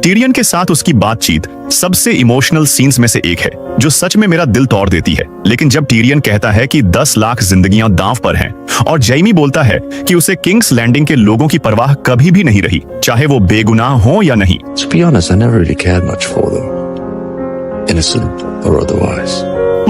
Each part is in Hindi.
टिरियन के साथ उसकी बातचीत सबसे इमोशनल सीन्स में से एक है, जो सच में मेरा दिल तोड़ देती है। लेकिन जब टिरियन कहता है कि 10 लाख जिंदगियां दांव पर हैं और जैमी बोलता है कि उसे किंग्स लैंडिंग के लोगों की परवाह कभी भी नहीं रही, चाहे वो बेगुनाह हो या नहीं। To be honest, I never really cared much for them, innocent or otherwise.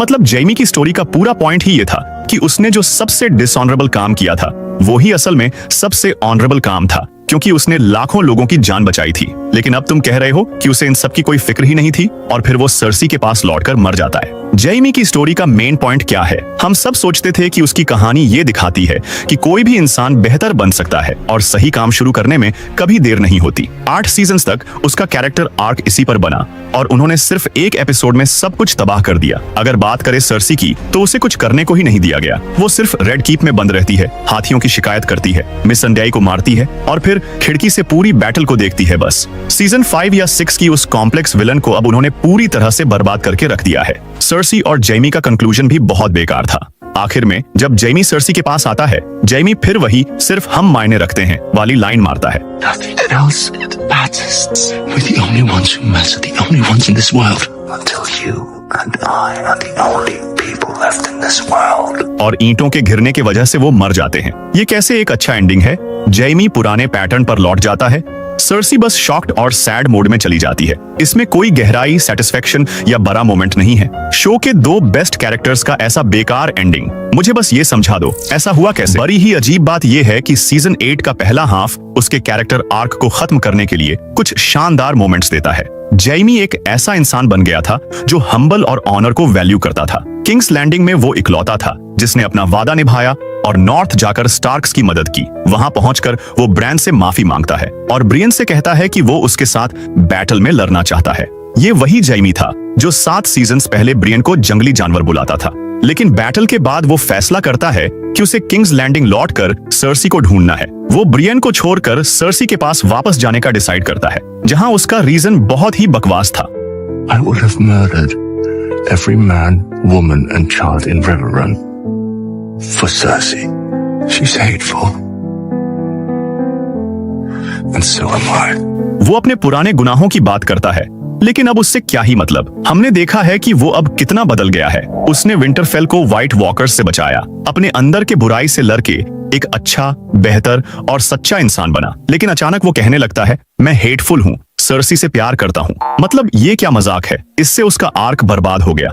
मतलब जैमी की स्टोरी का पूरा पॉइंट ही ये था कि उसने जो सबसे डिसऑनरेबल काम किया था वो ही असल में सबसे ऑनरेबल काम था, क्योंकि उसने लाखों लोगों की जान बचाई थी। लेकिन अब तुम कह रहे हो कि उसे इन सब की कोई फिक्र ही नहीं थी और फिर वो सर्सी के पास लौटकर मर जाता है। जैमी की स्टोरी का मेन पॉइंट क्या है? हम सब सोचते थे कि उसकी कहानी ये दिखाती है कि कोई भी इंसान बेहतर बन सकता है और सही काम शुरू करने में कभी देर नहीं होती। 8 सीजन्स तक उसका कैरेक्टर आर्क इसी पर बना और उन्होंने सिर्फ एक एपिसोड में सब कुछ तबाह कर दिया। अगर बात करें सर्सी की, तो उसे कुछ करने को ही नहीं दिया गया। वो सिर्फ रेड कीप में बंद रहती है, हाथियों की शिकायत करती है, मिसंडाई को मारती है और फिर खिड़की से पूरी बैटल को देखती है बस। सीजन 5 या 6 की उस कॉम्प्लेक्स विलन को अब उन्होंने पूरी तरह से बर्बाद करके रख दिया है। सर्सी और जैमी का कंक्लूजन भी बहुत बेकार था। आखिर में जब जैमी सर्सी के पास आता है, जैमी फिर वही सिर्फ हम मायने रखते हैं वाली लाइन मारता है। Nothing else matters. We're the only ones who matter, the only ones in this world. Until you and I are the only people left in this world. और ईंटों के घिरने की वजह से वो मर जाते हैं। ये कैसे एक अच्छा एंडिंग है? जैमी पुराने पैटर्न पर लौट जाता है, सर्सी बस शॉक्ड और सैड मोड में चली जाती है। इसमें कोई गहराई, सेटिस्फेक्शन या बड़ा मोमेंट नहीं है। शो के 2 बेस्ट कैरेक्टर्स का ऐसा बेकार एंडिंग, मुझे बस ये समझा दो, ऐसा हुआ कैसे? बड़ी ही अजीब बात ये है कि सीजन 8 का पहला हाफ उसके कैरेक्टर आर्क को खत्म करने के लिए कुछ शानदार मोमेंट्स देता है। जैमी एक ऐसा इंसान बन गया था जो हम्बल और ऑनर को वैल्यू करता था। किंग्स लैंडिंग में वो इकलौता था जिसने अपना वादा निभाया और नॉर्थ जाकर स्टार्क्स की मदद की। वहां पहुंचकर वो ब्रैन से माफी मांगता है और ब्रियन से कहता है कि वो उसके साथ बैटल में लड़ना चाहता है। ये वही जैमी था जो 7 सीजन्स पहले ब्रियन को जंगली जानवर बुलाता था। लेकिन बैटल के बाद वो फैसला करता है कि उसे किंग्स लैंडिंग लौटकर सर्सी को ढूंढना है। वो ब्रियन को छोड़कर सर्सी के पास वापस जाने का डिसाइड करता है, जहां उसका रीजन बहुत ही बकवास था। I would have murdered every man, woman and child in Riverrun for Cersei. She's hateful. And so am I. वो अपने पुराने गुनाहों की बात करता है, लेकिन अब उससे क्या ही मतलब। हमने देखा है कि वो अब कितना बदल गया है। उसने विंटरफेल को व्हाइट वॉकर्स से बचाया, अपने अंदर के बुराई से लड़के एक अच्छा, बेहतर और सच्चा इंसान बना। लेकिन अचानक वो कहने लगता है, मैं हेटफुल हूँ, सर्सी से प्यार करता हूँ। मतलब ये क्या मजाक है? इससे उसका आर्क बर्बाद हो गया।